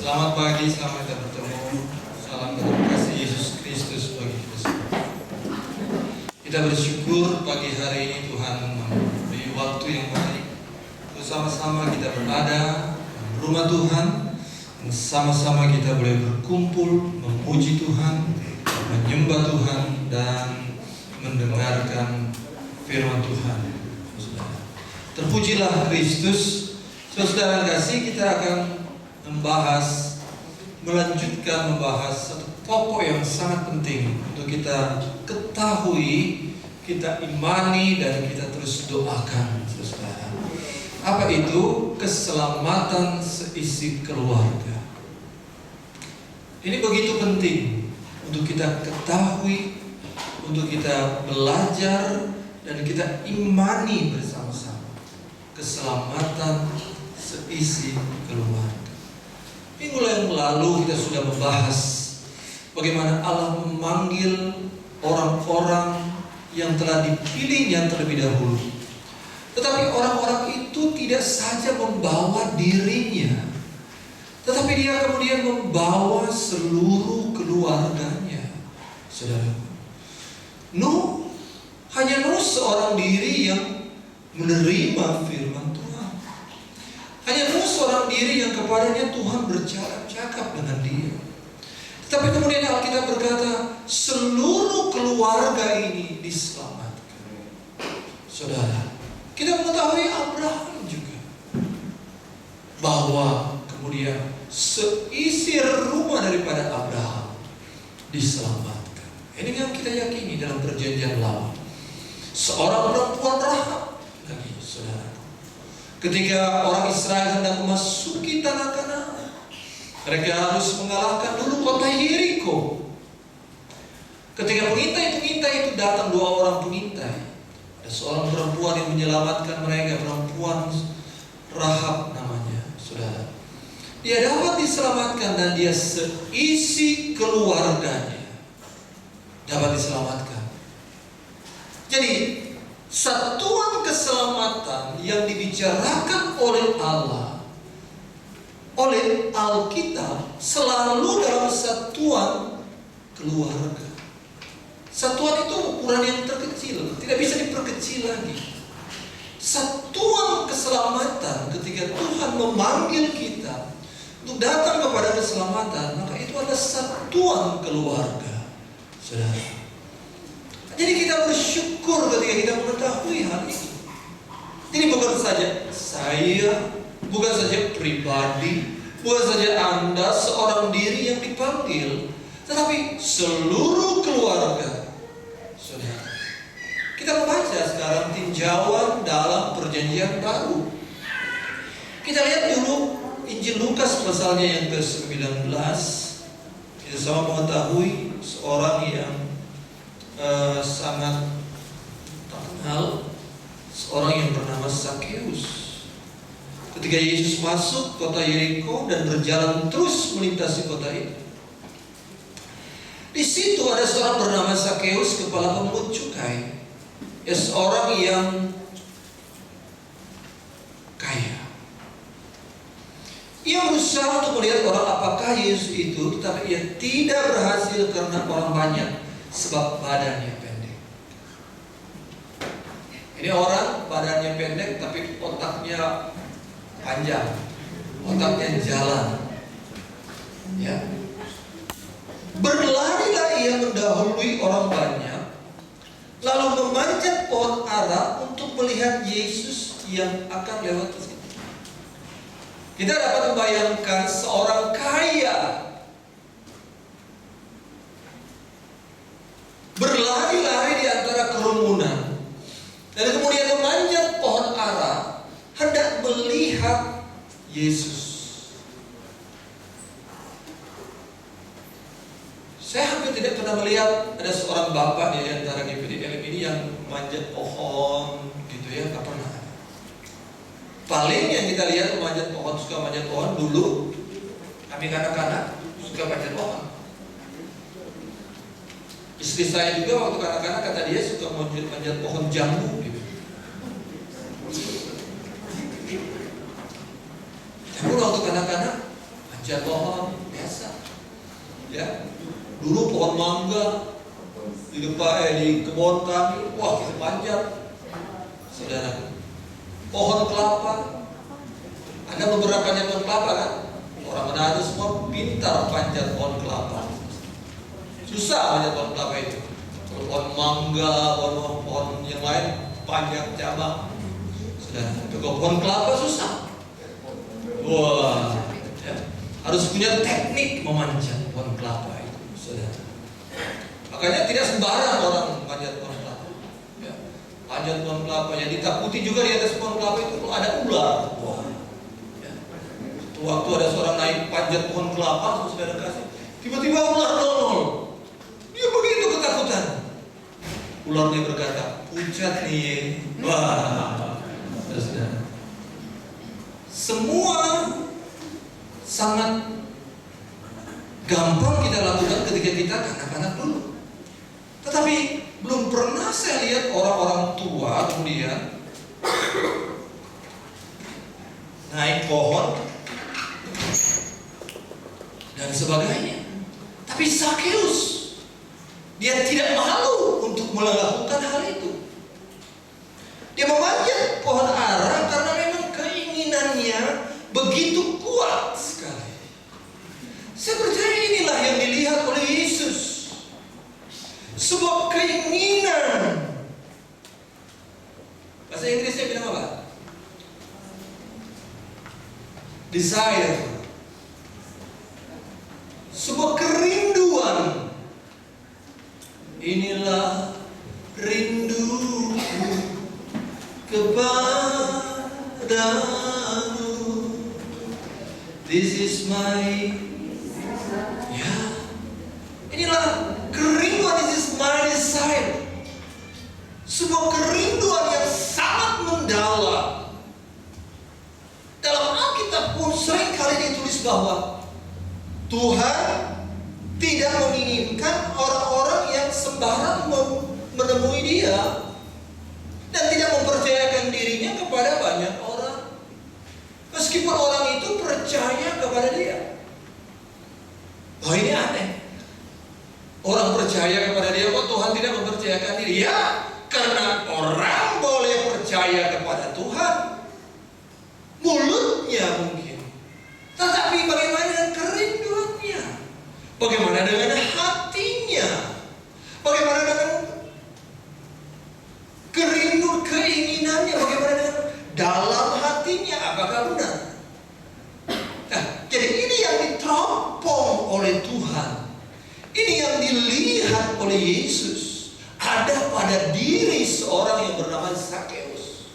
Selamat pagi, selamat kita bertemu. Salam dalam kasih Yesus Kristus bagi kita semua. Kita bersyukur pagi hari ini Tuhan memberi waktu yang baik bersama-sama kita berada di rumah Tuhan, sama-sama kita boleh berkumpul, memuji Tuhan, menyembah Tuhan, dan mendengarkan firman Tuhan. Terpujilah Kristus. Saudara kasih, kita akan melanjutkan membahas satu pokok yang sangat penting untuk kita ketahui, kita imani, dan kita terus doakan, saudara. Apa itu? Keselamatan seisi keluarga. Ini begitu penting untuk kita ketahui, untuk kita belajar, dan kita imani bersama-sama. Keselamatan seisi keluarga. Minggu yang lalu kita sudah membahas bagaimana Allah memanggil orang-orang yang telah dipilihnya terlebih dahulu. Tetapi orang-orang itu tidak saja membawa dirinya, tetapi dia kemudian membawa seluruh keluarganya. Saudara, hanya Nuh seorang diri yang menerima firman Tuhan. Hanya Nuh seorang diri yang kepadanya Tuhan bercakap dengan dia. Tetapi kemudian Alkitab berkata, seluruh keluarga ini diselamatkan. Saudara, kita mengetahui Abraham juga, bahwa kemudian seisi rumah daripada Abraham diselamatkan. Ini yang kita yakini dalam perjanjian lama. Seorang perempuan Rahab lagi, saudara. Ketika orang Israel hendak memasuki tanah Kanaan, mereka harus mengalahkan dulu kota Yeriko. Ketika pengintai-pengintai itu datang, 2 orang pengintai, ada seorang perempuan yang menyelamatkan mereka, perempuan Rahab namanya, saudara. Dia dapat diselamatkan dan dia seisi keluarganya dapat diselamatkan. Jadi satuan keselamatan yang dibicarakan oleh Allah, oleh Alkitab, selalu dalam satuan keluarga. Satuan itu ukuran yang terkecil, tidak bisa diperkecil lagi. Satuan keselamatan ketika Tuhan memanggil kita untuk datang kepada keselamatan, maka itu adalah satuan keluarga, saudara. Jadi kita bersyukur ketika kita mengetahui hal ini. Ini bukan saja saya, bukan saja pribadi, bukan saja Anda seorang diri yang dipanggil, tetapi seluruh keluarga. Saudara, kita membaca sekarang tinjauan dalam perjanjian baru. Kita lihat dulu Injil Lukas pasalnya yang ke-19. Kita sama mengetahui seorang yang sangat terkenal, seorang yang bernama Sakeus. Ketika Yesus masuk kota Yeriko dan berjalan terus melintasi kota itu, di situ ada seorang bernama Sakeus, kepala pemungut cukai, seorang yang kaya. Ia berusaha untuk melihat orang apakah Yesus itu, tetapi ia tidak berhasil karena orang banyak, sebab badannya pendek. Ini orang badannya pendek tapi otaknya panjang, otaknya jalan. Ya. Berlarilah ia mendahului orang banyak, lalu memanjat pohon ara untuk melihat Yesus yang akan lewat di situ. Kita dapat membayangkan seorang kaya berlari-lari di antara kerumunan, dan kemudian memanjat pohon ara hendak melihat Yesus. Saya hampir tidak pernah melihat ada seorang bapak di antara GPDLM ini yang memanjat pohon gitu ya, nggak pernah. Paling yang kita lihat suka manjat pohon dulu, kami kanak-kanak suka manjat pohon. Istri saya juga waktu kanak-kanak kata dia suka manjat pohon jambu gitu. Jambu waktu kanak-kanak Manjat pohon biasa. Ya. Dulu pohon mangga di depan di kebun kami, wah kita panjat. Saudara, pohon kelapa. Ada beberapa panjat pohon kelapa kan? Orang Manado semua pintar panjat pohon kelapa. Susah panjat pohon kelapa itu. Kalau pohon mangga, pohon yang lain panjang cabang. Saudara, kalau pohon kelapa susah. Wah, ya. Harus punya teknik memanjat pohon kelapa itu, saudara. Makanya tidak sembarang orang panjat pohon kelapa. Ya. Panjat pohon kelapa yang ditakuti juga di atas pohon kelapa itu ada ular. Wah. Ya. Waktu ada seorang naik panjat pohon kelapa, saudara kasih, tiba-tiba ular nongol. Dia begitu ketakutan. Ularnya berkata, pucat nih. Wah. Saudara. Semua sangat gampang kita lakukan ketika kita kanak-kanak dulu. Tetapi belum pernah saya lihat orang-orang tua kemudian naik pohon dan sebagainya. Tapi Zakheus, dia tidak malu untuk melakukan hal itu. Dia memanjat pohon ara karena memang keinginannya begitu kuat sekali. Saya percaya inilah yang dilihat oleh Yesus. Sebuah keinginan. Bahasa Inggrisnya bilang apa? Desire. Sebuah kerinduan. Inilah rinduku kepadamu. This is my, ya, inilah kerinduan. This is my desire. Sebuah kerinduan yang sangat mendalam. Dalam Alkitab pun sering kali ditulis bahwa Tuhan tidak menginginkan orang-orang yang sembarang menemui Dia dan tidak mempercayakan dirinya kepada banyak orang, meskipun orang itu percaya kepada Dia. Oh, ini aneh. Orang percaya kepada Dia, kok Tuhan tidak mempercayakan diri? Ya, karena orang boleh percaya kepada Tuhan mulutnya mungkin, tetapi bagaimana dengan kerinduannya? Bagaimana dengan hatinya? Bagaimana dengan keinginannya? Bagaimana dengan dalam hatinya? Apakah benar? Nah, jadi ini yang diteropong oleh Tuhan. Ini yang dilihat oleh Yesus. Ada pada diri seorang yang bernama Zakheus.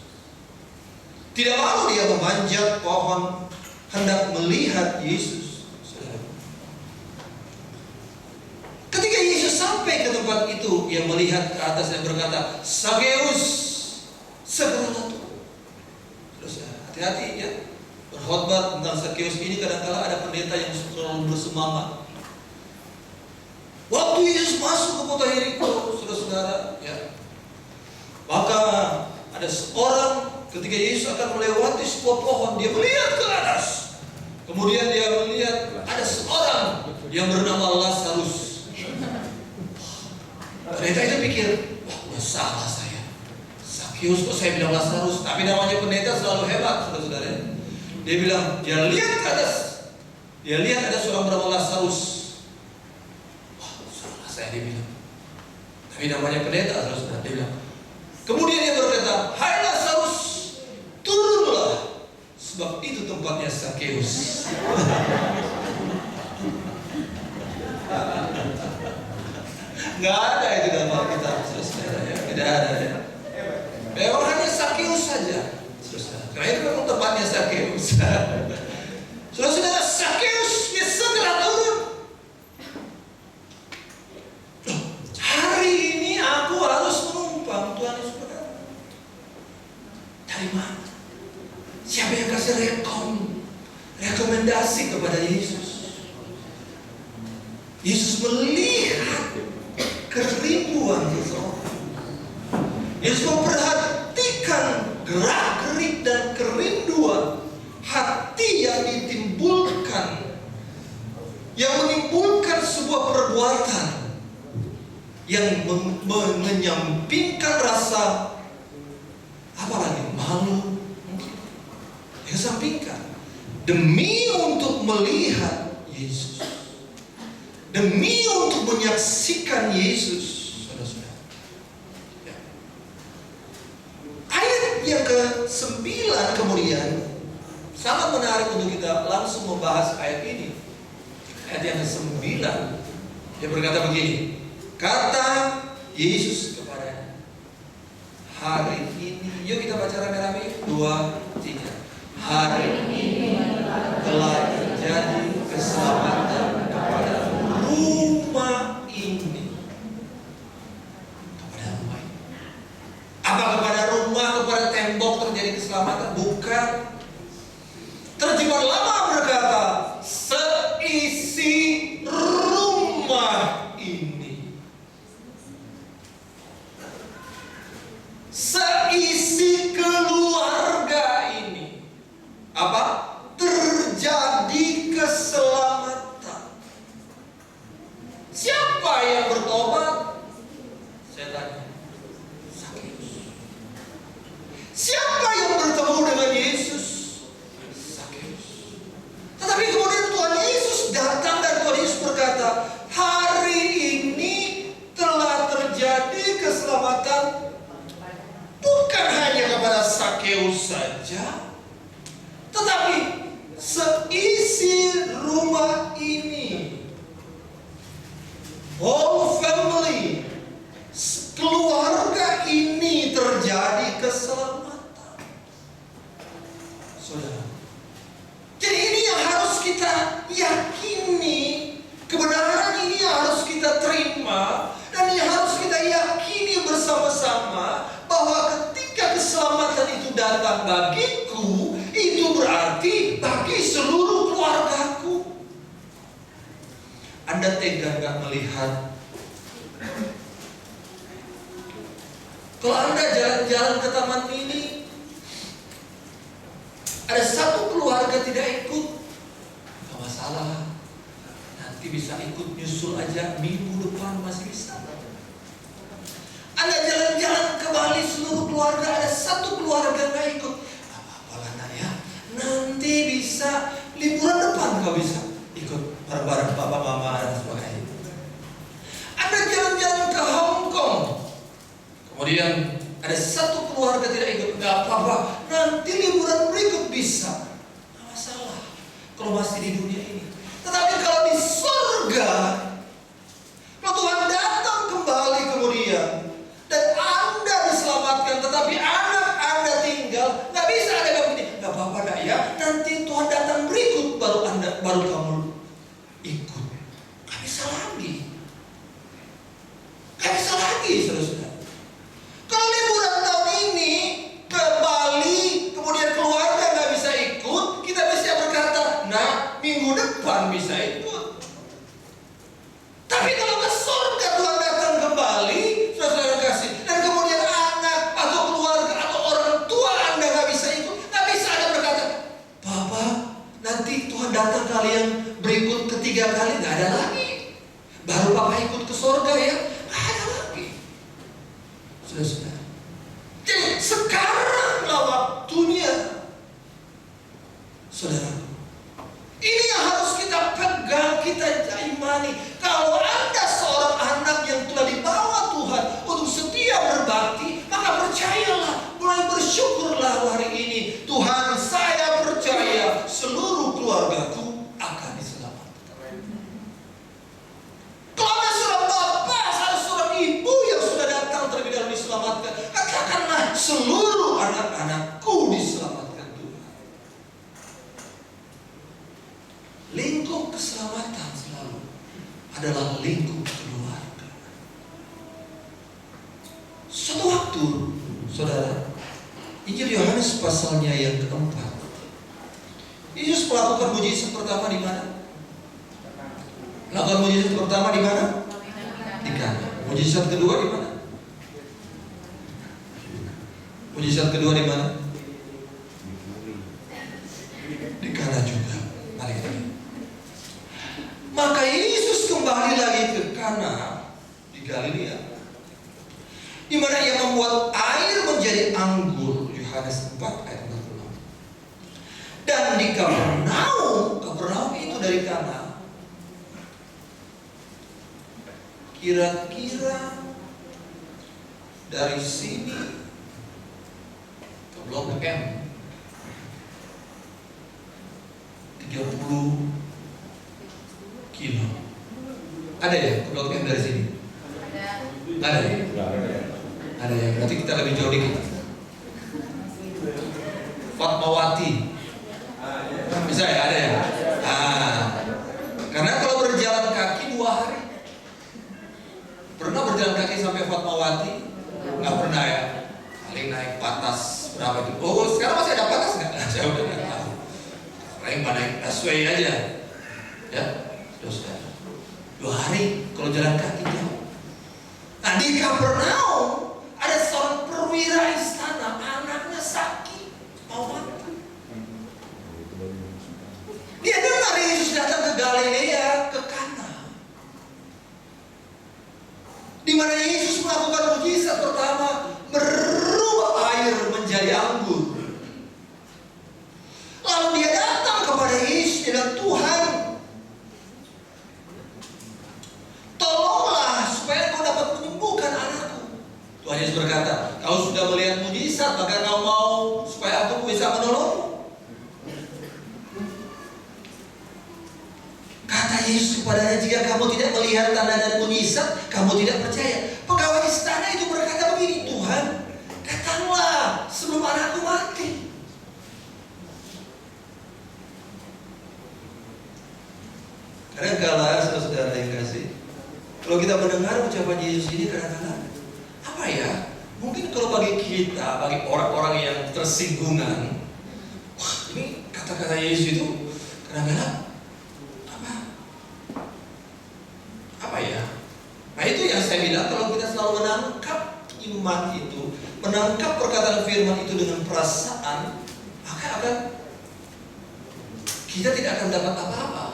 Tidak malu dia memanjat pohon hendak melihat Yesus. Ketika Yesus sampai ke tempat itu, ia melihat ke atas dan berkata, Zakheus, segeralah turun. Terus hati-hati ya. Berkhotbah tentang Zakheus ini kadang-kala ada pendeta yang selalu bersemangat. Waktu Yesus masuk ke kota Yeriko, saudara-saudara, ya, maka ada seorang ketika Yesus akan melewati sebuah pohon, dia melihat ke atas. Kemudian dia melihat ada seorang yang bernama Lazarus. Pendeta itu pikir, wah, salah saya. Zakheus kok saya bilang Lazarus? Tapi namanya pendeta selalu hebat, saudara-saudara. Dia bilang, dia lihat ke atas. Dia lihat ada seorang bernama Lazarus. Dia bilang, tapi namanya pendeta, saudara. Dia bilang, kemudian dia berkata, hai Lazarus, turunlah, sebab itu tempatnya Zakheus. Nggak ada itu dalam Alkitab, saudara. Ya, tidak ada. Ya. Memang hanya Zakheus saja, saudara. Karena itu memang tempatnya Zakheus. Saudara-saudara, Zakheus dia segera turun. Hari ini aku harus menumpang, Tuhan Yesus berkata. Dari mana? Siapa yang kasih rekomendasi kepada Yesus? Yesus melihat kerinduan seseorang. Yesus memperhatikan gerak-gerik dan kerinduan hati yang ditimbulkan sebuah perbuatan yang menyampingkan rasa apalagi malu, mungkin kesampingkan demi untuk melihat Yesus, demi untuk menyaksikan Yesus. Saudara-saudara, ya. Ayat yang ke-9 kemudian sangat menarik untuk kita langsung membahas ayat ini. Ayat yang ke-9, dia berkata begini, kata Yesus kepadanya, hari ini, yuk kita baca rame-rame, 2, 3. Hari ini telah terjadi keselamatan kepada rumah ini. Kepada rumah ini. Apa kepada rumah, kepada tembok terjadi keselamatan? Bukan. Terjemahan lama berkata, seisi rumah ini. Seisi keluarga ini. Apa? Terjadi keselamatan. Siapa yang bertobat? Saya tanya. Sakeus. Siapa yang bertemu dengan Yesus? Tetapi kemudian Tuhan Yesus datang dan Tuhan Yesus berkata, hari ini telah terjadi keselamatan bukan hanya kepada Sakeus saja, tetapi seisi rumah ini. Whole family, keluarga ini terjadi keselamatan. Saudara, jadi ini yang harus kita yakini, kebenaran ini yang harus kita terima, dan yang harus kita yakini bersama-sama, bahwa ketika keselamatan itu datang bagiku, itu berarti bagi seluruh keluargaku. Anda tega nggak melihat? Kalau Anda jalan-jalan ke taman mini, ada satu keluarga tidak ikut, gak masalah, nanti bisa ikut nyusul aja, minggu depan masih bisa. Anda jalan-jalan ke Bali, seluruh keluarga, ada satu keluarga gak ikut, gak apa-apa lah ya, nanti bisa liburan depan kau bisa ikut bareng-bareng papa mama dan sebagainya. Anda jalan-jalan ke Hong Kong, kemudian ada satu keluarga tidak ikut, gak apa-apa, nanti liburan berikut bisa, gak masalah kalau masih di dunia ini. Tetapi kalau di surga, kalau Tuhan datang kembali kemudian dan Anda diselamatkan, tetapi anak Anda tinggal, gak bisa ada begini, gak apa-apa dah ya, nanti Tuhan datang berikut baru kamu ikut. Gak bisa lagi, gak bisa lagi, saudara-saudara. Kalau liburan tahun ini ke Bali, kemudian keluarga nggak bisa ikut, kita bisa berkata, nah minggu depan bisa ikut. Tapi kalau ke surga Tuhan datang ke Bali, saudara kasih, dan kemudian anak atau keluarga atau orang tua Anda nggak bisa ikut, nggak bisa Anda berkata, Papa, nanti Tuhan datang kali yang berikut ketiga kali, nggak ada lagi. Baru Papa ikut ke surga ya, nggak ada lagi. Saudara-saudara, jadi sekaranglah waktunya, saudara. Ini yang harus kita pegang, kita imani. Kalau Anda seorang anak yang telah dibawa Tuhan untuk setia berbakti, maka percayalah, mulai bersyukurlah hari ini. Tuhan, saya percaya seluruh keluargaku akan diselamatkan. Kalau ada seorang bapak, ada seorang ibu yang sudah datang terlebih dahulu diselamatkan, katakanlah seluruh anak-anakku diselamatkan Tuhan. Lingkup keselamatan selalu adalah lingkup keluarga. Suatu waktu, saudara, Injil Yohanes pasalnya yang keempat, Yesus melakukan mujizat pertama di mana? Melakukan mujizat pertama di mana? Di Kana. Mujizat kedua di mana? Mujizat kedua di mana? Di Kana juga. Mari kita lihat. Maka Yesus kembali kembali lagi ke Kana di Galilea, di mana ia membuat air menjadi anggur. Yohanes 4 ayat 46. Dan di Kapernaum itu dari Kana, kira-kira dari sini ke Blok M 30 kilo. Ada ya ke Blok M dari sini? Ada ya? Ada ya, berarti kita lebih jauh dikit. Fatmawati bisa ya, ada ya? Karena kalau berjalan kaki 2 hari. Pernah berjalan kaki sampai Fatmawati? Nggak pernah ya? Paling naik batas berapa itu? Oh, sekarang masih ada batas nggak? Saya udah nggak tahu. Paling naik busway aja, ya. Sudah 2 hari kalau jalan kaki jauh. Nah, di Kapernaum ada seorang perwira istana, anaknya sakit mau mati. Dia dengar Yesus datang ke Galilea, ke Kana, di mana Yesus melakukan mujizat pertama, merubah air menjadi anggur. Lalu dia datang kepada Yesus dan Tuhan, tolonglah supaya kau dapat menyembuhkan anakku. Tuhan Yesus berkata, kau sudah melihat mujizat, maka kau mau supaya aku bisa menolongmu. Kata Yesus kepadanya, jika kamu tidak melihat tanda dan mujizat, kamu tidak percaya. Pegawai istana itu berkata begini, Tuhan, datanglah sebelum anakku mati. Kadang-kala saudara yang kasih, kalau kita mendengar ucapan Yesus ini, kadang-kadang apa ya? Mungkin kalau bagi kita, bagi orang-orang yang tersinggungan, wah, ini kata-kata Yesus itu kadang-kadang apa ya? Nah, itu yang saya bilang, kalau kita selalu menangkap iman itu, menangkap perkataan firman itu dengan perasaan, maka akan kita tidak akan dapat apa-apa.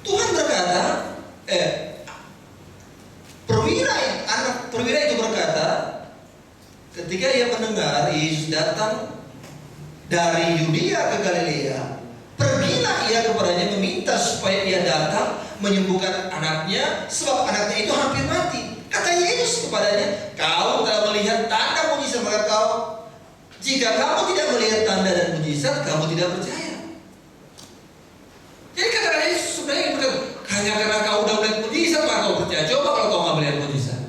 Tuhan berkata, perwira itu berkata, ketika ia mendengar Yesus datang dari Yudea ke Galilea, pergilah ia kepadanya meminta supaya ia datang menyembuhkan anaknya, sebab anaknya itu hampir mati. Kata Yesus kepadanya, kau telah melihat tanda mujizat, maka jika kamu tidak melihat tanda dan mujizat, kamu tidak percaya. Jadi kata Yesus sebenarnya berkata, hanya karena kau udah melihat mujizat maka kau percaya. Coba kalau kau nggak melihat mujizat.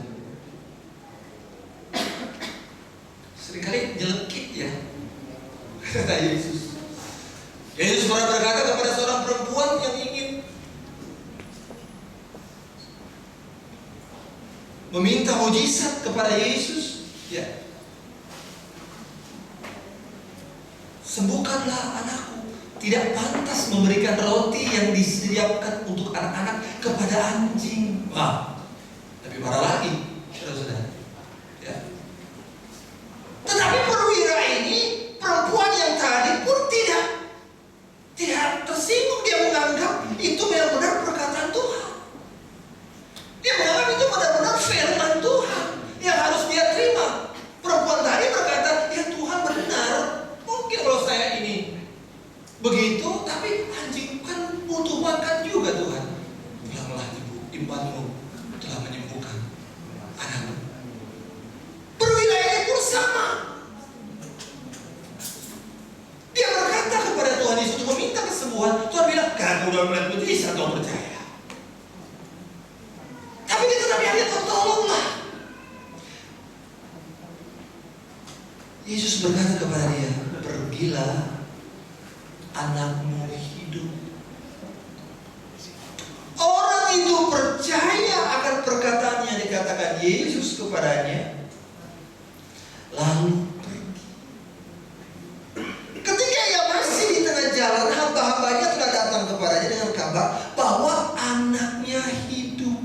Seringkali jelekit ya, kata Yesus. Yesus pernah berkata kepada seorang perempuan yang ingin meminta mujizat kepada Yesus, ya, sembuhkanlah anakku. Tidak pantas memberikan roti yang disediakan untuk anak-anak kepada anjing. Wah, lebih parah lagi, saudara-saudara. Ya. Tetapi perwira ini, perempuan yang tadi pun tidak tersinggung. Dia menganggap itu benar-benar perkataan Tuhan. Dia menganggap itu benar-benar firman Tuhan yang harus dia terima. Perempuan tadi berkata, ya Tuhan benar. Mungkin kalau saya ini begitu, tapi anjing kan butuh makan juga Tuhan. Pulanglah ibu, imanmu telah menyembuhkan anakmu. Perwira ini pun sama. Dia berkata kepada Tuhan Yesus untuk meminta kesembuhan. Tuhan bilang, karena udah melihat mujizat kau percaya. Tapi dia tetap yakin, tolonglah. Yesus berkata kepada dia, pergilah, anakmu hidup. Orang itu percaya akan perkataan yang dikatakan Yesus kepadanya, lalu pergi. Ketika ia masih di tengah jalan, hamba-hambanya telah datang kepadanya dengan kabar bahwa anaknya hidup.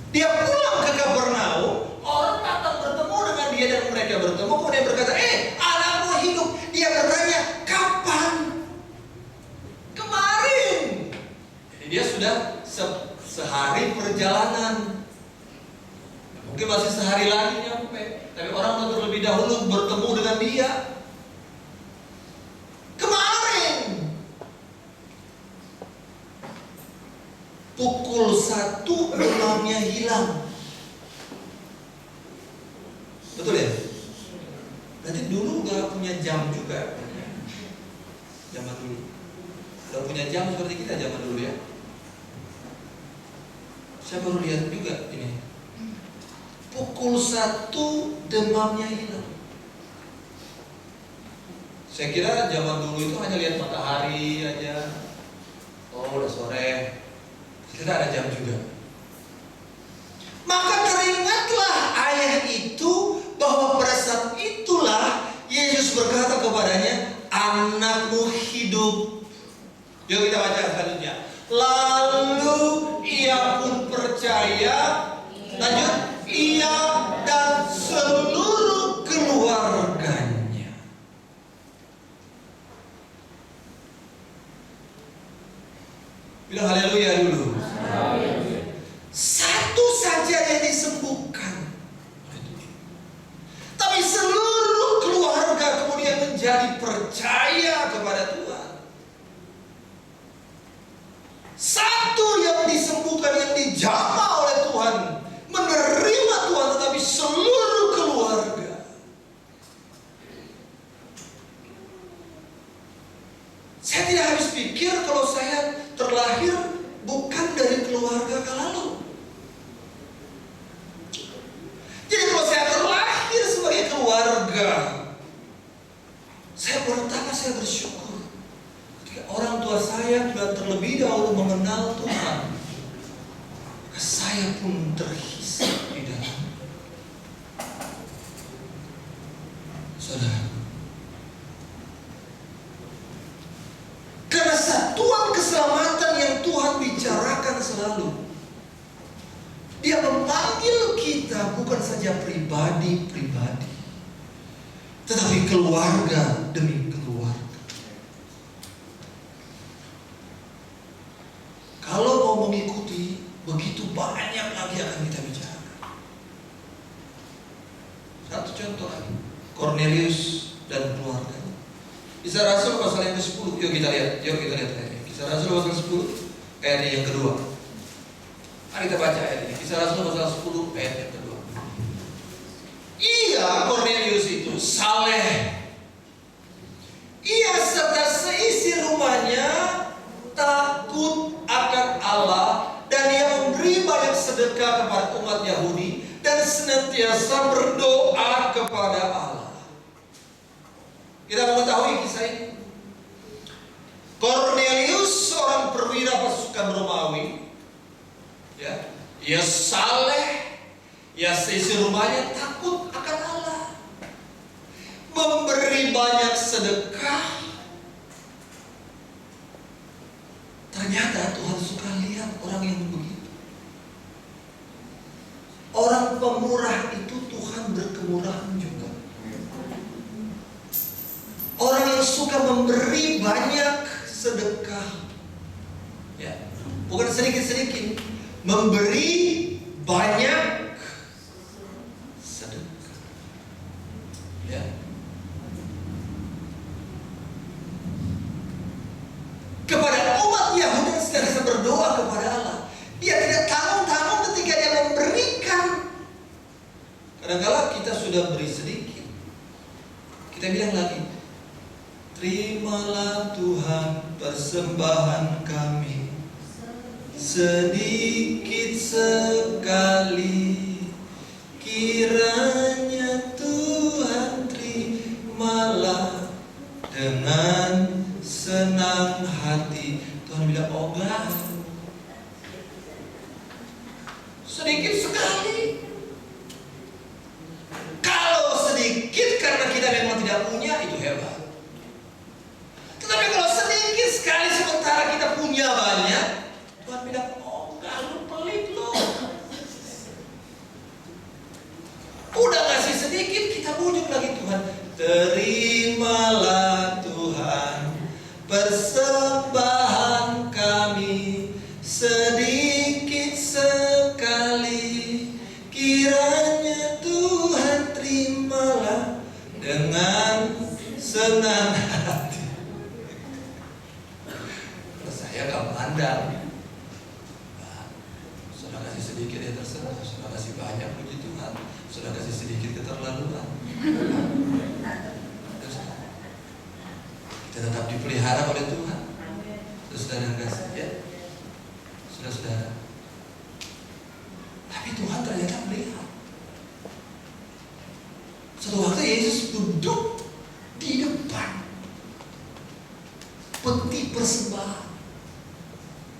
Dia pulang ke Kapernaum, orang datang bertemu dengan dia dan mereka bertemu, kemudian berkata, anakmu hidup. Dia bertanya, kapan? sudah sehari perjalanan. Mungkin masih sehari lagi nyampe, tapi orang terlebih dahulu bertemu dengan dia. Kemarin pukul 1 demamnya hilang. Betul ya? Berarti dulu gak punya jam juga. Zaman dulu gak punya jam seperti kita zaman dulu ya. Saya baru lihat juga ini. Pukul 1 demamnya hilang. Saya kira zaman dulu itu hanya lihat matahari aja. Oh udah sore. Kita ada jam juga. Maka teringatlah ayah itu bahwa pada saat itulah Yesus berkata kepadanya, anakmu hidup. Yuk kita baca selanjutnya. Lalu ia pun percaya. Lanjut. Ia dan seluruh keluarganya. Bilang haleluya dulu. Satu saja yang disembuhkan, tapi seluruh keluarga kemudian menjadi percaya kepada Tuhan. Satu yang disembuhkan, yang dijamah oleh Tuhan, menerima Tuhan, tetapi seluruh keluarga. Saya tidak habis pikir kalau saya terlahir bukan dari keluarga Kalalu. Jadi kalau saya terlahir sebagai keluarga, saya pertama saya bersyukur ketika orang tua saya sudah terlebih dahulu mengenal Tuhan, maka saya pun terhisap di dalam. Saudara, karena satuan keselamatan yang Tuhan bicarakan selalu, Dia memanggil kita bukan saja pribadi-pribadi, tetapi keluarga demi keluarga. Kalau mau mengikuti, begitu banyak lagi akan kita bicarakan. Satu contoh lagi, Cornelius dan keluarganya. Kisah Rasul pasal yang ke-10. Yuk kita lihat ayatnya. Kisah Rasul pasal 10 ayat yang kedua. Mari kita baca ayat ini. Kisah Rasul pasal 10 ayat yang kedua. Ia, Cornelius itu saleh. Ia serta seisi rumahnya takut akan Allah, dan ia memberi banyak sedekah kepada umat Yahudi dan senantiasa berdoa kepada Allah. Kita mengetahui kisah ini. Cornelius seorang perwira pasukan Romawi. Ya, ia saleh, ia seisi rumahnya takut akan Allah, memberi banyak sedekah. Ternyata Tuhan suka lihat orang yang begitu. Orang pemurah itu Tuhan berkemurahan juga. Orang yang suka memberi banyak sedekah, ya, bukan sedikit-sedikit, memberi banyak sedekah. Ya. Kepada umat Yahudi yang senantiasa berdoa kepada Allah. Dia tidak tanggung-tanggung ketika dia memberikan. Kadang-kadang kita sudah beri sedikit, kita bilang lagi, terimalah Tuhan persembahan kami, sedikit sekali, kiranya Tuhan terimalah dengan senang hati. Tuhan bilang, oh enggak, sedikit sekali. Kalau sedikit karena kita memang tidak punya, itu hebat. Tetapi kalau sedikit sekali sementara kita punya banyak, Tuhan bilang, oh enggak, lu pelit lu. Udah ngasih sedikit, kita bujuk lagi Tuhan. Terimalah Tuhan persembahan kami, hati. Kalau saya gak pandang. Nah, sudah kasih sedikit ya terserah, sudah kasih banyak puji Tuhan, sudah kasih sedikit keterlaluan. Kita tetap dipelihara oleh Tuhan. Saudara kasih ya, saudara. Tapi Tuhan ternyata melihat. Suatu waktu Yesus duduk di depan peti persembahan.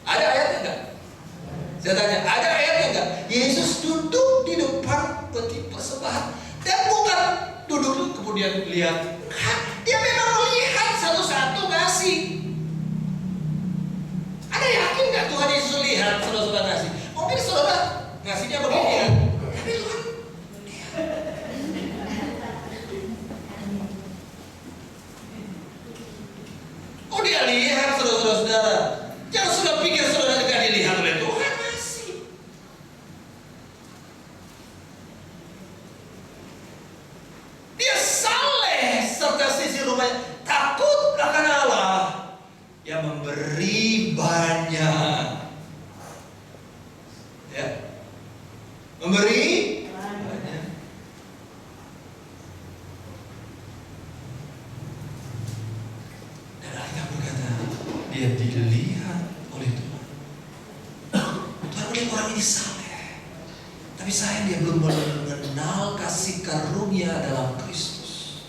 Ada ayatnya enggak? Saya tanya, ada ayatnya enggak? Yesus duduk di depan peti persembahan. Dan bukan duduk kemudian lihat. Dia memang melihat satu-satu ngasih. Ada yakin nggak Tuhan Yesus lihat saudara-saudara ngasih? Mungkin saudara ngasihnya begini ya. Tapi Tuhan lihat. Oh dia lihat saudara-saudara. Jangan sudah pikir saudara tidak dilihat oleh Tuhan ngasih. Dia saleh serta sisi rumahnya takut akan Allah yang memberi banyak, ya, memberi banyak. Dan Alkitab berkata, dia dilihat oleh Tuhan. Tuhan melihat orang ini saleh, tapi sayang dia belum mengenal kasih karunia dalam Kristus.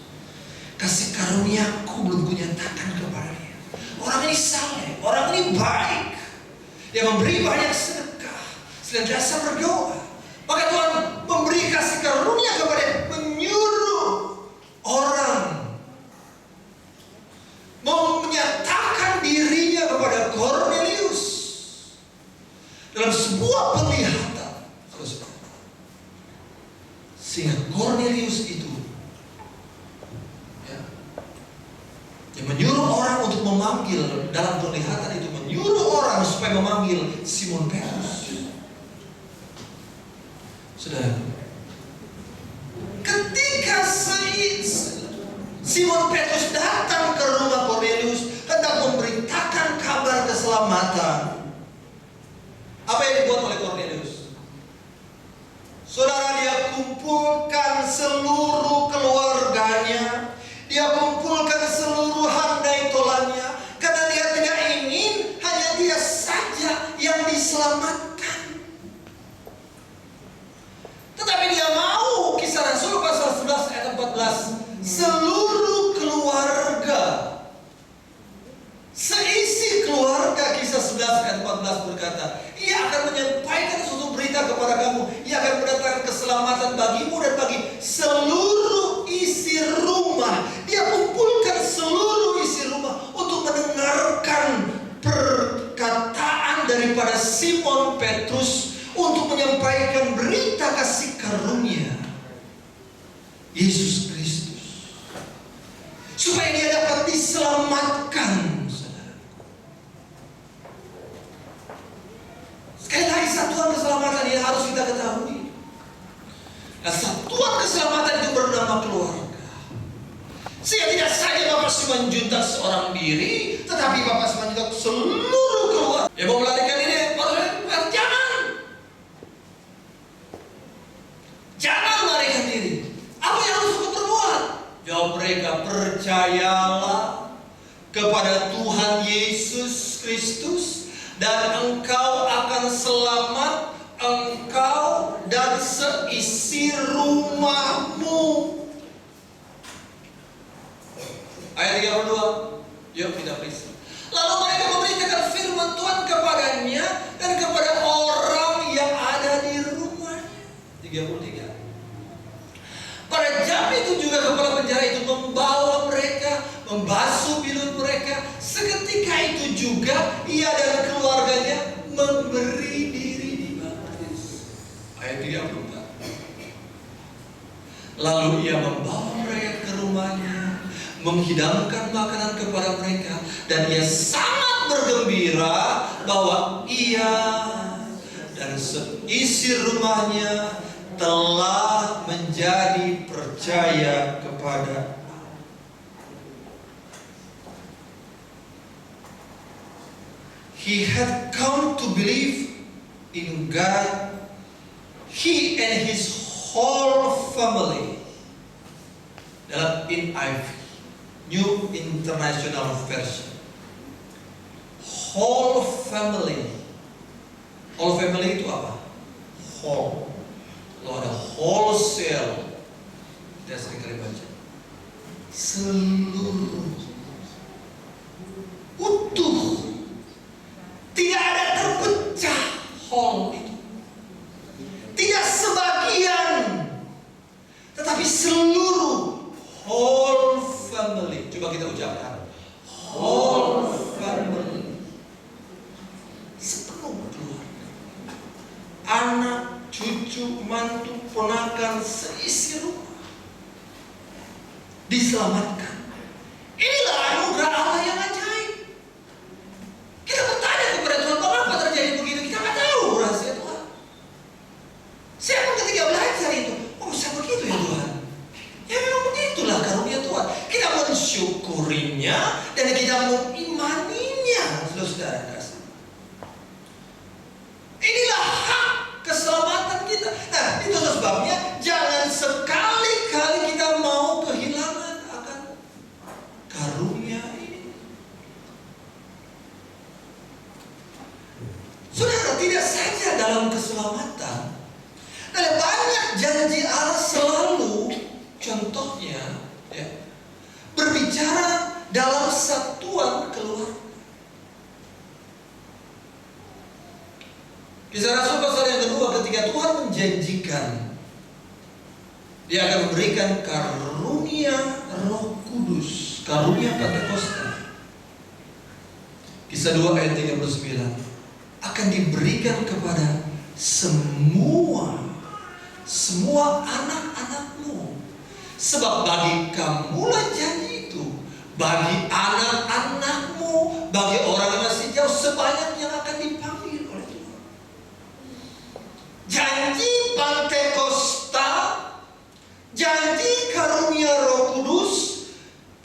Kasih karuniaku belum kunyatakan kepada dia. Orang ini saleh, orang ini baik. Dia memberi banyak sedekah, senantiasa berdoa. Maka Tuhan memberi kasih karunia kepada dia, menyuruh orang menyatakan dirinya kepada Kornelius dalam sebuah penglihatan. Sehingga Kornelius itu yang menyuruh orang untuk memanggil, dalam penglihatan itu menyuruh orang supaya memanggil Simon Petrus. Saudara, ketika Simon Petrus datang ke rumah Kornelius hendak memberitakan kabar keselamatan, apa yang dibuat oleh Kornelius? Saudara, dia kumpulkan seluruh keluarganya. Dia kumpulkan seluruh handai tolannya, karena dia tidak ingin hanya dia saja yang diselamatkan. Tetapi dia mau, Kisah Rasul pasal 11 ayat 14, seluruh keluarga, seisi keluarga, Kisah 11 ayat 14 berkata, ia akan menyampaikan suatu berita kepada kamu, ia akan mendatangkan keselamatan bagimu dan bagi seluruh isi rumah. Dia kumpulkan seluruh isi rumah untuk mendengarkan perkataan daripada Simon Petrus, untuk menyampaikan berita kasih karunia Yesus Kristus, supaya dia dapat diselamatkan. Sekali lagi, satuan keselamatan yang harus kita ketahui. Nah, satuan keselamatan itu bernama keluarga. Sehingga tidak saja Bapak menjuntak seorang diri, tetapi Bapak menjuntak seluruh keluarga. Ya mau melarikan ini, jangan melarikan diri. Apa yang harus kita perbuat? Jawab mereka, percayalah kepada Tuhan Yesus Kristus, dan engkau akan selamat, engkau dan seisi rumahmu. Ayat 32. Yuk kita periksa. Lalu mereka memberitakan firman Tuhan kepadanya dan kepada orang yang ada di rumahnya. 33. Pada jam itu juga kepala penjara itu membawa mereka, membasuh bilut mereka. Seketika itu juga ia dan keluarganya memberi diri dibaptis. Ayat 34. Lalu ia membawa mereka ke rumahnya, menghidangkan makanan kepada mereka, dan ia sangat bergembira bahwa ia dan seisi rumahnya telah menjadi percaya kepada Allah. he had come to believe in God. He and his whole family. Dalam NIV, New International Version. Whole family. Whole family itu apa? Whole. Kalau ada wholesale, kita sering kali baca. Seluruh, utuh, tidak ada terpecah. Whole itu tidak sebagian, tetapi seluruh. Whole family. Coba kita ucapkan. Whole family. Sepenuh keluarga. Anak, cucu, mantu, ponakan, seisi rumah diselamatkan. Inilah anugerah Allah yang ajaib. Kita bertanya kepada Tuhan, mengapa terjadi begitu? Kita nggak tahu rahasia Tuhan. Saya pun ketika belajar itu, oh bisa begitu ya Tuhan. Ya memang begitulah karunia Tuhan. Kita mensyukurinya dan kita mengimaninya, saudara-saudara kasih. Inilah hak keselamatan kita. Nah, itu sebabnya jangan sekali-kali kita mau kehilangan akan karunia ini. Saudara, tidak saja dalam keselamatan. Ada banyak janji Allah selalu, contohnya, ya, berbicara dalam satuan keluarga. Kisah Rasul pasal yang kedua, ketika Tuhan menjanjikan Dia akan memberikan karunia Roh Kudus, karunia Pentakosta. Kisah 2 ayat 39, akan diberikan kepada semua anak-anakmu. Sebab bagi kamulah janji itu, bagi anak-anakmu, bagi orang yang masih jauh, sebanyak yang akan dipanggil oleh Tuhan. Janji Pentakosta, janji karunia Roh Kudus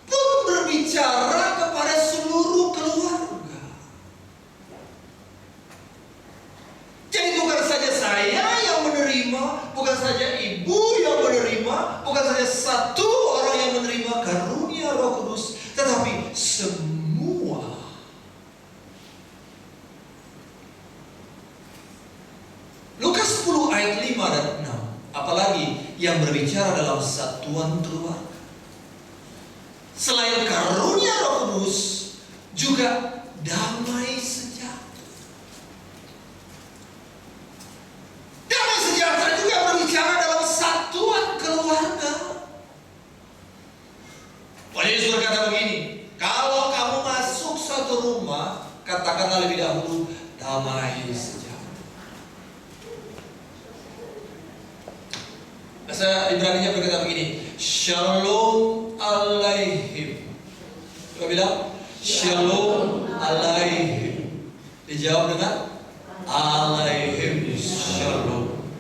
pun berbicara kepada seluruh keluarga. Jadi bukan saja saya yang menerima, bukan saja ibu yang menerima, bukan saja satu orang yang menerima karunia Roh Kudus, tetapi semua. Lukas 10 ayat 5 dan 6, apalagi yang berbicara dalam satuan keluarga. Selain karunia Roh Kudus, juga damai sejahtera. Damai sejahtera juga berbicara dalam satuan keluarga. Tuhan Yesus berkata begini, kalau kamu masuk satu rumah, katakanlah lebih dahulu damai sejahtera. Bahasa Ibrani-nya berkata begini, Shalom Aleichem. Coba bilang, Shalom Aleichem. Dijawab dengan Aleichem Shalom.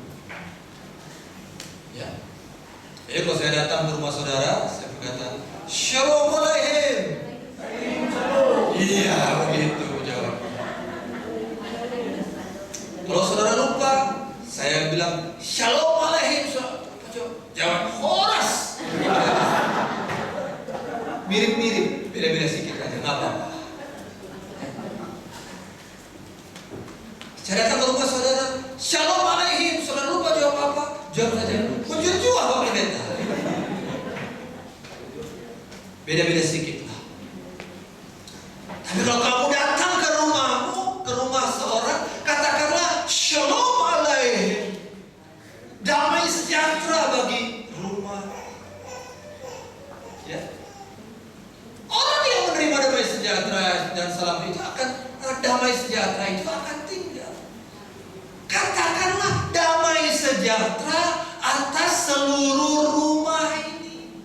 Ya. Jadi kalau saya datang ke rumah saudara, saya berkata, Shalom Aleichem. Iya, begitu jawab. Kalau saudara lupa, saya bilang Shalom Aleichem. Jawab horas. Mirip-mirip, beda-beda sedikit aja, nggak apa-apa. Saya datang ke rumah saudara, Shalom Aleichem. Saudara lupa jawab apa? Jawab saja, Bonjour Pak Pendeta. Beda-beda sedikit lah. Tapi kalau kamu datang ke rumahmu, ke rumah seorang, katakanlah Shalom Aleichem. Damai sejahtera bagi rumah. Ya. Orang yang menerima damai sejahtera dan salam itu akan, damai sejahtera itu akan tinggal. Katakanlah damai sejahtera atas seluruh rumah ini.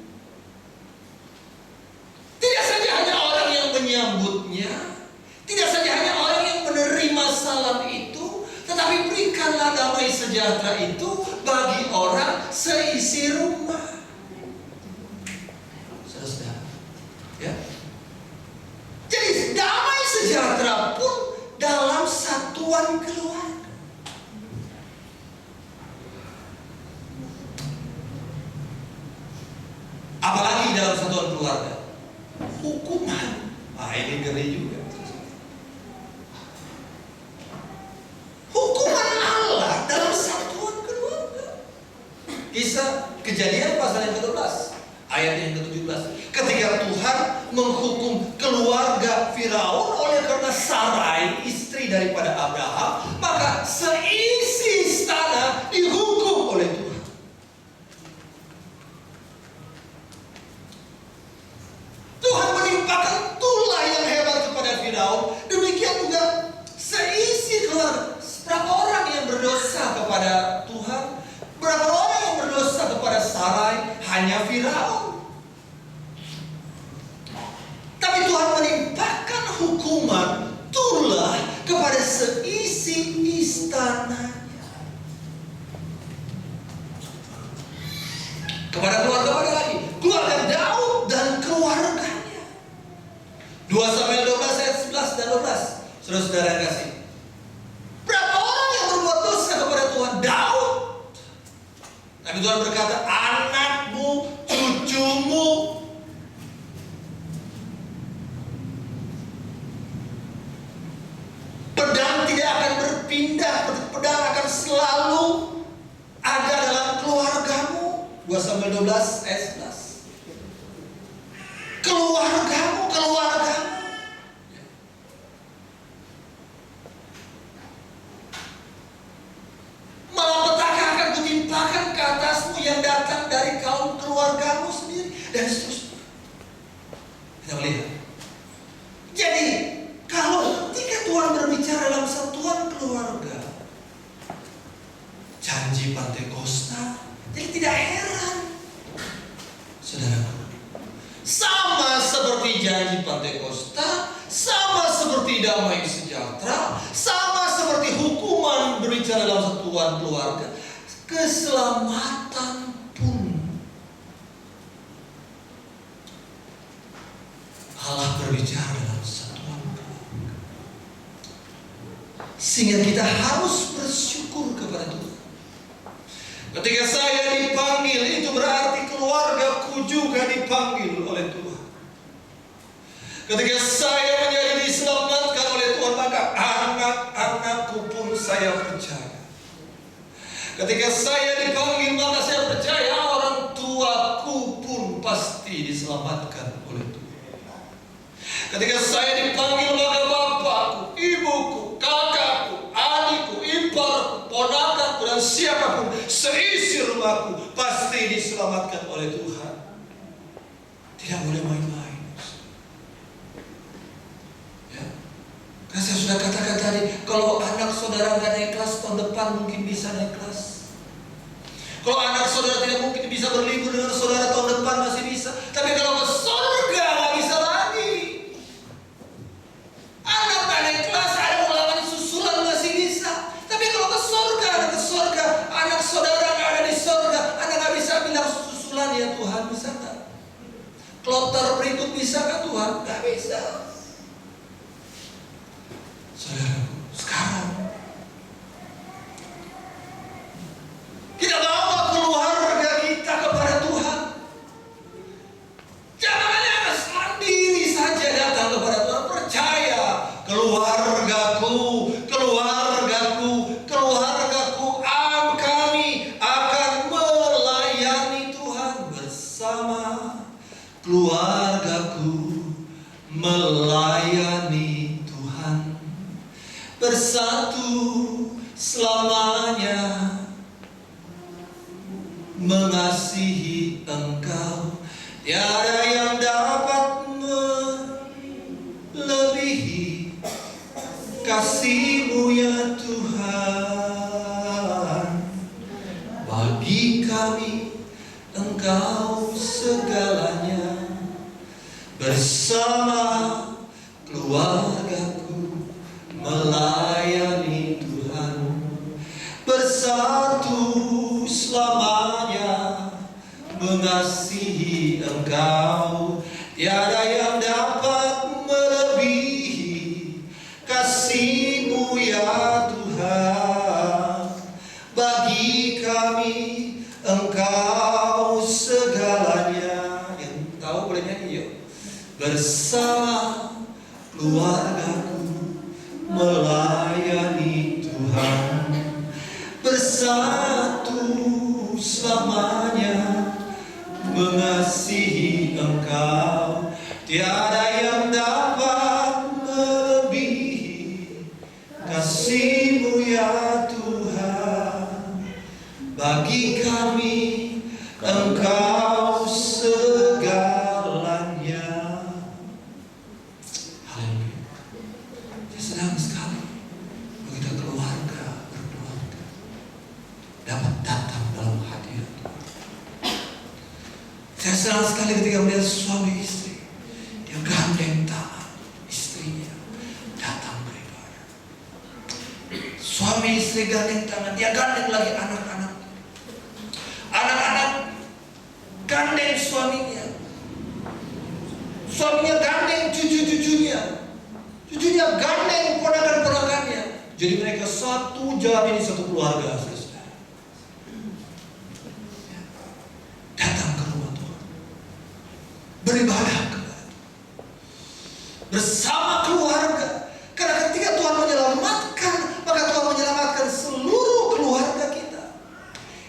Tidak saja hanya orang yang menyambutnya, tidak saja hanya orang yang menerima salam itu, tetapi berikanlah damai sejahtera itu bagi orang seisi rumah. Saudara, ya. Jadi damai sejahtera pun dalam keluarga. Apalagi dalam satuan keluarga. Hukuman. Ini ngeri juga. Hukuman Allah dalam satuan keluarga. Kisah Kejadian pasal yang ke-12 ayat yang ke-17. Ketika Tuhan menghukum keluarga Firaun oleh karena Sarai, istri daripada Abraham, maka seisi istana dihukum oleh Tuhan. Tuhan menimpakan tulah yang hebat kepada Firaun. Demikian juga seisi keluarga. Berapa orang yang berdosa kepada Tuhan? Berapa orang yang berdosa kepada Sarai? Hanya Firaun. Tapi Tuhan menimpakan hukuman tulah kepada seisi istananya. Kepada keluarga mana lagi? Keluarga Daud dan keluarganya. 2 Samuel 12 ayat 11 dan 12. Saudara-saudara yang kasih. Berapa orang yang berbuat dosa kepada Tuhan? Daud. Tapi Tuhan berkata, anakmu, cucumu, pedang tidak akan berpindah, pedang akan selalu ada dalam keluargamu. 2 Samuel 12 ayat 11. Keluargamu. Malapetaka akan kutimpakan ke atasmu yang datang dari kaum keluargamu sendiri. Dan seterusnya. Kita melihat. Jadi, kalau ketika Tuhan berbicara dalam satuan keluarga, janji Pantekosta, jadi tidak heran, saudaraku, sama seperti janji Pantekosta, sama seperti damai sejahtera, sama seperti hukuman berbicara dalam satuan keluarga, keselamatan pun Allah berbicara dalam satuan keluarga. Sehingga kita harus bersyukur kepada Tuhan. Ketika saya dipanggil, itu berarti keluargaku juga dipanggil oleh Tuhan. Ketika saya menjadi diselamatkan oleh Tuhan, maka anak-anakku pun saya percaya. Ketika saya dipanggil, maka saya percaya orang tuaku pun pasti diselamatkan oleh Tuhan. Ketika saya dipanggil, maka bapakku, ibuku, kakakku, adikku, iparku, ponakanku, dan siapapun seisi rumahku pasti diselamatkan oleh Tuhan. Tidak boleh main-main. Ya. Karena saya sudah katakan tadi, kalau anak saudara nggak naik kelas, tahun depan mungkin bisa naik kelas. Kalau anak saudara tidak mungkin bisa berlibur dengan saudara, tahun depan masih bisa. Tapi kalau ke surga nggak bisa lagi. Anak nggak naik kelas, ada ulangan susulan masih bisa. Tapi kalau ke surga, anak saudara nggak ada di surga, anak nggak bisa bilang susulan, ya Tuhan, bisa nggak? Kloter berikut bisa nggak Tuhan? Nggak bisa. Saudaraku, sekarang kita bawa keluarga kita kepada Tuhan. Jangan hanya sendiri saja datang kepada Tuhan. Percaya, keluargaku, kami akan melayani Tuhan bersama. Keluargaku melayani Tuhan, bersatu selamanya, mengasihi Engkau. Tiada yang dapat melebihi kasih-Mu ya Tuhan. Bagi kami Engkau segalanya. Bersama keluargaku melayani Tuhan, bersatu selamanya, mengasihi Engkau. Tiada yang dapat melebihi kasih-Mu ya Tuhan. keluargaku melayani Tuhan, bersatu selamanya mengasihi Engkau. Tiada yang dapat melebihi kasih-Mu ya Tuhan. Bagi kami Engkau segalanya. Haleluya. Saya senang sekali bagi kita berkeluarga dapat datang dalam hadirat Tuhan. Saya senang sekali ketika melihat suami istri, dia gandeng tangan istrinya datang beribadah. Suami istri gandeng tangan, dia gandeng lagi anak-anak. Anak-anak gandeng suaminya. Suaminya gandeng cucu-cucunya. Cucunya gandeng ponakan-ponakannya. Jadi mereka satu jalan ini, satu keluarga. Datang ke rumah Tuhan, beribadah kepada Tuhan bersama keluarga. Karena ketika Tuhan menyelamatkan, maka Tuhan menyelamatkan seluruh keluarga kita.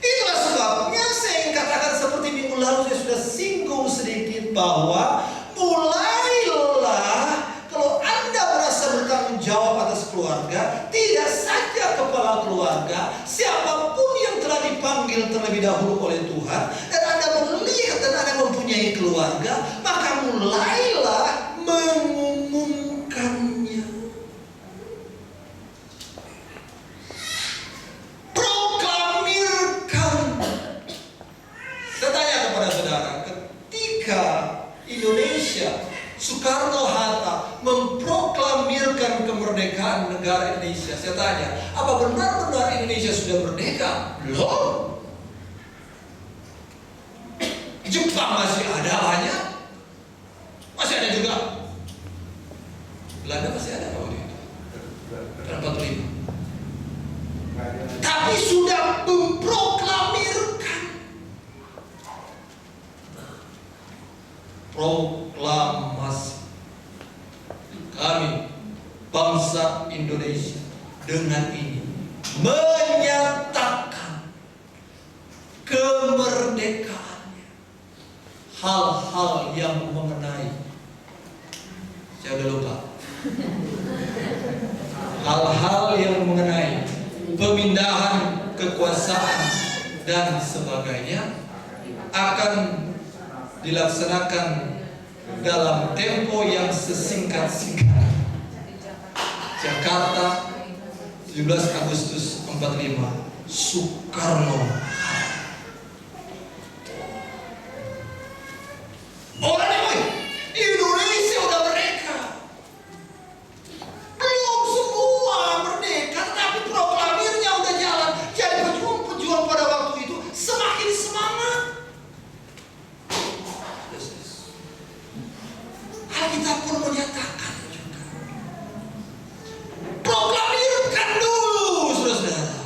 Itulah sebabnya saya ingin katakan seperti minggu lalu saya sudah singgung sedikit, bahwa mulailah kalau Anda merasa bertanggung jawab atas keluarga, tidak saja kepala keluarga, siapapun yang telah dipanggil terlebih dahulu oleh Tuhan, dan Anda melihat dan Anda mempunyai keluarga, maka mulailah mengumumkannya. Proklamirkan. Saya tanya kepada saudara, ketika Indonesia, Soekarno-Hatta memproklamirkan kemerdekaan negara Indonesia, saya tanya, apa benar-benar Indonesia sudah merdeka? Belum. Jepang masih ada banyak, masih ada juga. Belanda masih ada waktu itu, tahun 45. Tapi sudah memproklamirkan. Proklamasi. Kami bangsa Indonesia dengan ini menyatakan kemerdekaannya. Hal-hal yang mengenai, saya udah lupa, hal-hal yang mengenai pemindahan kekuasaan dan sebagainya akan dilaksanakan dalam tempo yang sesingkat-singkat. Jakarta, 17 Agustus 45, Soekarno. Orang Indonesia udah merdeka. Belum semua merdeka, tapi proklamirnya udah jalan. Jadi pejuang-pejuang pada waktu itu semakin semangat. Alkitab pun menyatakan juga. Proklamirkan dulu, saudara-saudara.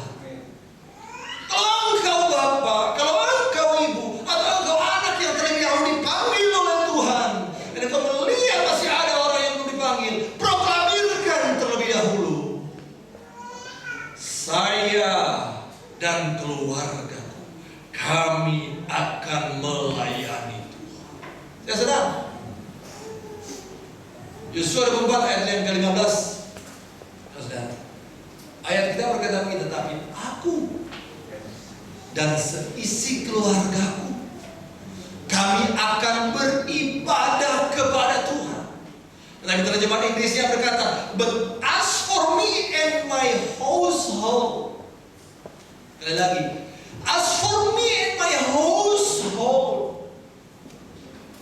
Kalau engkau bapak, kalau engkau ibu, atau engkau anak yang terlebih dahulu dipanggil oleh Tuhan, dan engkau melihat masih ada orang yang belum dipanggil, proklamirkan terlebih dahulu. Saya dan keluargaku, kami akan melayani Tuhan. Ya saudara. Yosua 24 ayat yang ke-15. Saudara, ayat kita berkata begini, tetapi aku dan seisi keluargaku, kami akan beribadah kepada Tuhan. Tetapi terjemahan Inggrisnya berkata, but as for me and my household. Sekali lagi, as for me and my household,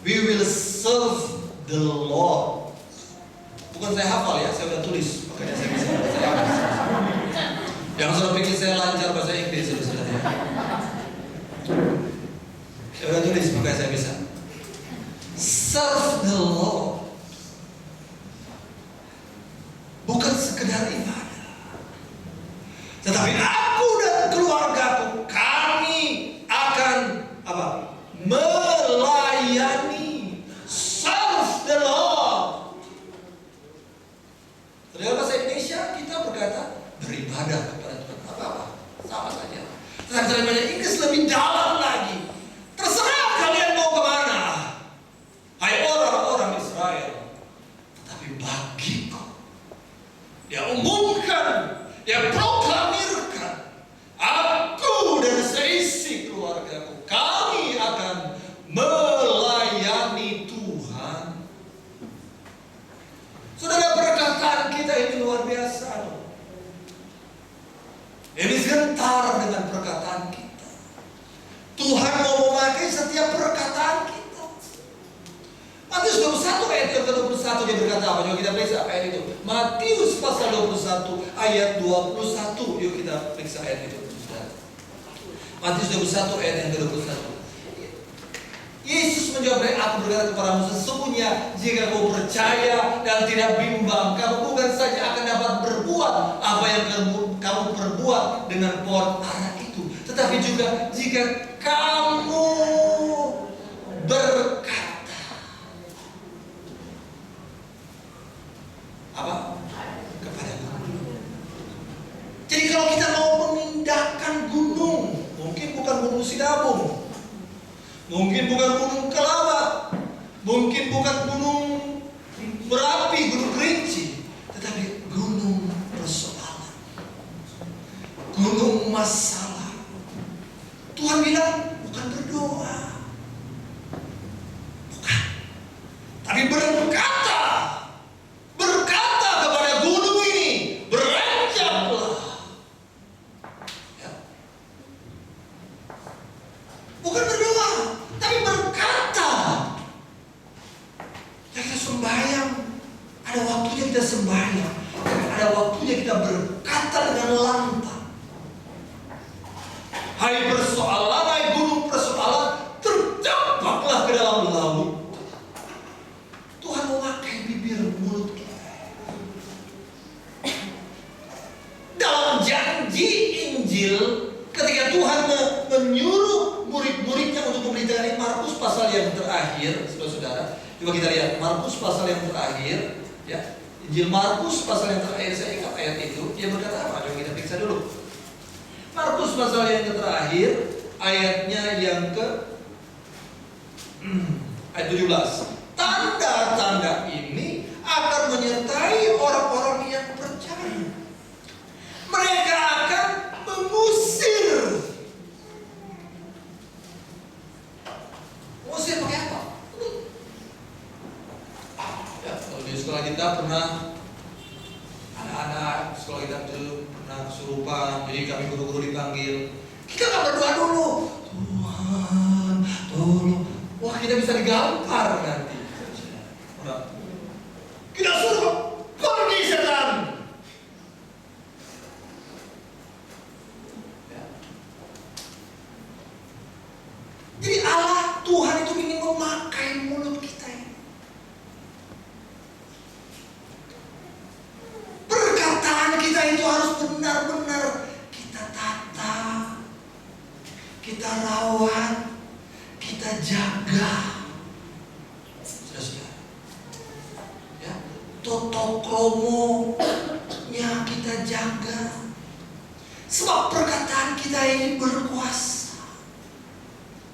we will serve the Lord. Bukan saya hafal ya, saya udah tulis, makanya saya bisa bahasa Inggris. Yang sudah pikir saya lancar bahasa Inggris, saudara ya. Saya udah tulis, makanya saya bisa. Serve the Lord. Bukan sekedar ibadah, tetapi aku dan keluargaku, kami akan apa? Melayani. Serve the Lord. Dalam bahasa Indonesia kita berkata beribadah kepada Tuhan. Apa-apa, sama saja. Tetapi dalam bahasa Inggris lebih dalam lagi. Terserah kalian mau kemana, hai orang-orang Israel. Tetapi bagiku, dia umumkan, dia proklamirkan, aku dan seisi keluargaku, kami akan melayani Tuhan. Saudara, perkataan kita ini luar biasa. Ini gentar dengan perkataan kita. Tuhan mau memakai setiap perkataan kita. Matius 21 ayat yang ke-21 dia berkata apa? Coba kita periksa ayat itu. Matius pasal 21 ayat 21. Yuk kita periksa ayat itu. Matius 21 ayat yang ke-21. Yesus menjawab, aku berkata kepadamu, sesungguhnya jika kau percaya dan tidak bimbang, kamu bukan saja akan dapat berbuat apa yang kamu perbuat dengan pohon ara itu, tetapi juga jika kamu berkata apa? Kepada gunung. Jadi kalau kita mau memindahkan gunung, mungkin bukan gunung Sinabung, mungkin bukan gunung Kelawat, mungkin bukan gunung Merapi, gunung Kerinci, tetapi gunung persoalan, gunung masalah. Tuhan bilang bukan berdoa, bukan, tapi berkata kepada gunung ini, beranjaklah. Ya. Bukan berdoa, tapi berkata. Ya, kita sembahyang, ada waktunya kita sembahyang, ada waktunya kita berkata dengan lantang. Hai persoalan, hai gunung persoalan, terjebaklah ke dalam laut. Tuhan memakai bibir mulut kita. Dalam janji Injil, ketika Tuhan menyuruh murid-muridnya untuk memberitakan, Markus pasal yang terakhir, saudara-saudara, coba kita lihat Markus pasal yang terakhir, ya, Injil Markus pasal yang terakhir, saya ingat ayat itu, dia berkata apa? Coba kita periksa dulu. Markus pasal yang terakhir, ayatnya yang ke ayat 17. Tanda-tanda ini akan menyertai orang-orang yang percaya. Mereka akan mengusir. Mengusir pakai apa? Ya, kalau di sekolah kita pernah, anak-anak sekolah kita dulu pernah kesurupan, jadi kami guru-guru dipanggil. Kita nggak berdoa dulu, Tuhan tolong. Wah, kita bisa digampar nanti. Kita suruh pergi setan. Jadi Allah, Tuhan itu ingin memakai mulut kita ini. Perkataan kita itu harus benar-benar kita tata, kita rawat, kita jaga. Saudara-saudara, ya, totokromonya kita jaga. Sebab perkataan kita ini berkuasa.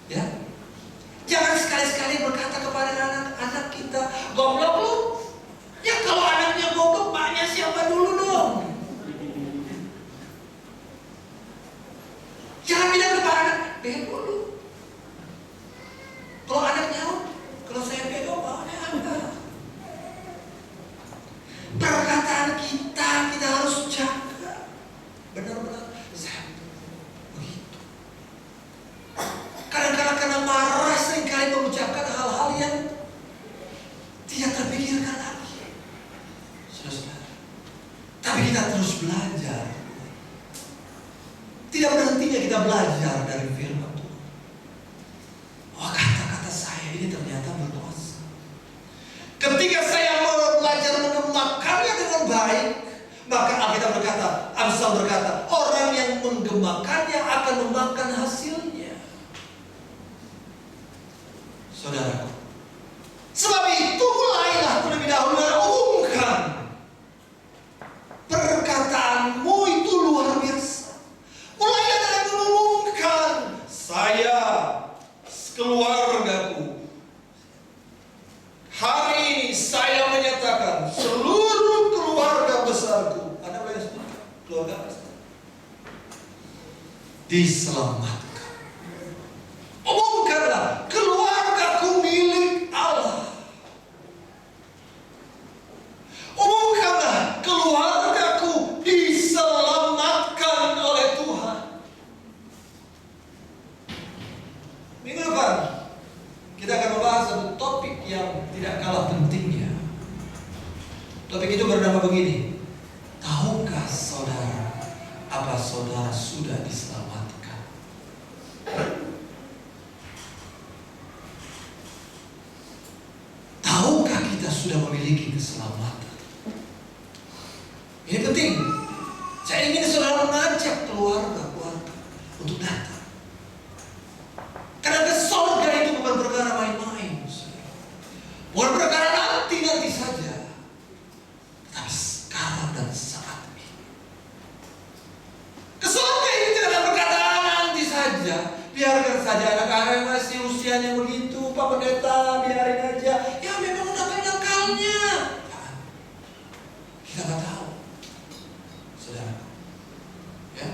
Ya, jangan sekali-sekali berkata kepada anak-anak kita, goblok lu. Ya, kalau anaknya goblok, maknya siapa dulu dong? Jangan bilang kepada anak, bego lu. Kalau anaknya, kalau saya bego, maknya apa? Perkataan kita harus jaga. Benar-benar. Kadang-kadang karena marah seringkali mengucapkan hal-hal yang tidak terpikirkan lagi. Saudara-saudara, tapi kita terus belajar. Tidak berhentinya kita belajar dari firman Tuhan. Oh, kata-kata saya ini ternyata berkuasa. Ketika saya mau belajar mengemakannya dengan baik, maka Alkitab berkata, Amsal berkata, orang yang menggemakannya akan memakan hasilnya. Saudara, sebab itu mulailah terlebih dahulu dengan umumkan diselamatkan. Umumkanlah, keluargaku milik Allah. Umumkanlah, keluargaku diselamatkan oleh Tuhan. Minggu depan kita akan membahas satu topik yang tidak kalah pentingnya. Topik itu bernama begini: tahukah saudara apa saudara sudah diselamatkan? Tahukah kita sudah memiliki keselamatan? Ini penting. Saya ingin saudara mengajak keluarga untuk datang. Karena ke surga itu bukan perkara main-main, saudara. Bukan perkara nanti saja, tapi sekarang dan saat ini. Ke surga itu tidak perkataan nanti saja. Biarkan saja anak-anak yang masih usianya begitu, Pak Pendeta, biarin aja. Ya memang nakal-nakalnya. Kita nggak tahu, saudara. Ya.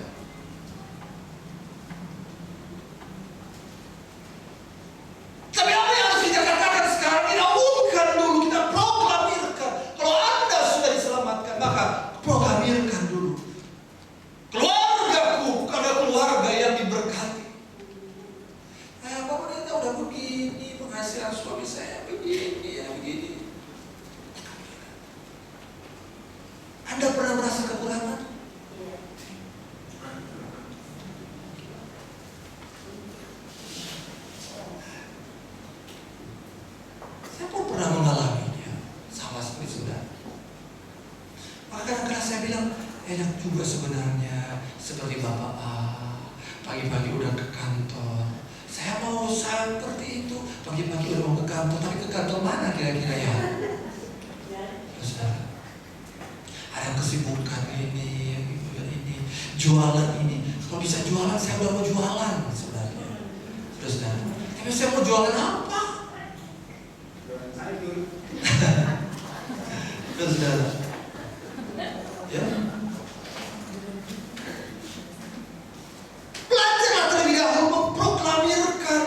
Tapi apa yang harus kita katakan sekarang? Kita umumkan dulu, kita proklamirkan. Kalau Anda sudah diselamatkan, maka proklamirkan dulu. Keluargaku bukanlah keluarga yang diberkati. Pak Pendeta udah begini, penghasilan suami saya begini. Anda pernah merasa kekurangan? Saya pun pernah mengalaminya, sama seperti saudara. Maka kadang-kadang saya bilang, enak juga sebenarnya, seperti Bapak A, pagi-pagi udah ke kantor. Saya mau seperti itu, pagi-pagi udah mau ke kantor, tapi ke kantor mana kira-kira ya? Saudara, ada kesibukan ini, jualan ini. Kalau bisa jualan, saya udah mau jualan sebenarnya. Saudara, tapi saya mau jualan apa? Saudara, ya. Belajarlah terlebih dahulu memproklamirkan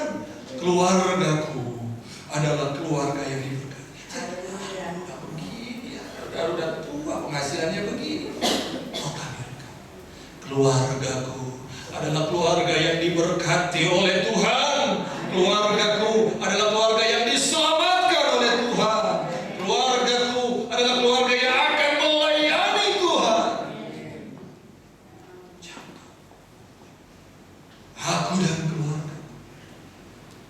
keluargaku adalah keluarga yang diberkati. Udah begini, udah tua, penghasilannya begini. Proklamirkan, keluargaku adalah keluarga yang diberkati oleh Tuhan. Keluargaku adalah keluarga yang diselamatkan oleh Tuhan. Keluargaku adalah keluarga yang akan melayani Tuhan. Aku dan keluarga.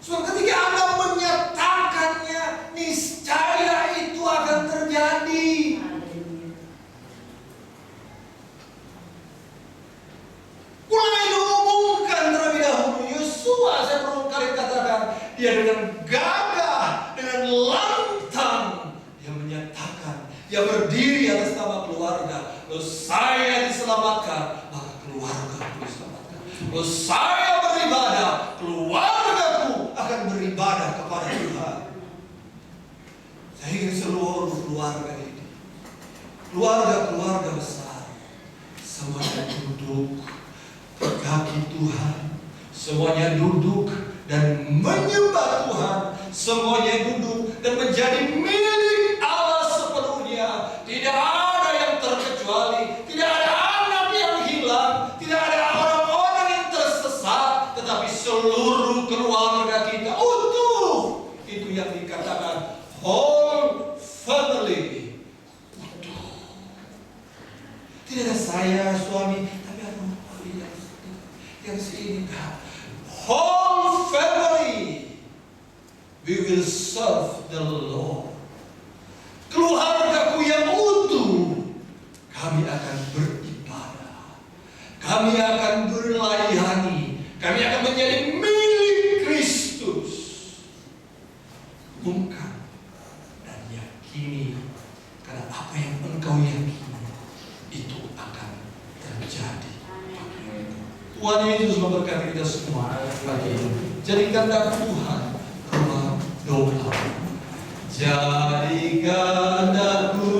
Sebab ketika Anda menyatakannya, niscaya itu akan terjadi. Mulai diumumkan terlebih dahulu. Yosua, saya perlu kali katakan, dia dengan gagah, dengan lantang, dia menyatakan, dia berdiri atas nama keluarga. Kalau saya diselamatkan, maka keluarga diselamatkan. Kalau saya beribadah, keluargaku akan beribadah kepada Tuhan. Saya ingin seluruh keluarga ini, keluarga-keluarga besar, semuanya duduk berkaki Tuhan, semuanya duduk dan menyembah Tuhan, semuanya duduk dan menjadi milik Allah sepenuhnya. Tidak ada yang terkecuali, tidak ada anak yang hilang, tidak ada orang-orang yang tersesat, tetapi seluruh keluarga kita utuh. Itu yang dikatakan whole family. Utuh. Tidak ada saya, suami, tapi ada yang sini. Whole family, we will serve the Lord. Keluargaku yang utuh, kami akan beribadah, kami akan berlayani, kami akan menjadi milik Kristus. Umumkan dan yakini, karena apa yang engkau yakini itu akan terjadi. Tuhan Yesus memberkati kita semua pagi ini. Jadikanlah Tuhan rumah doa. Jadikan aku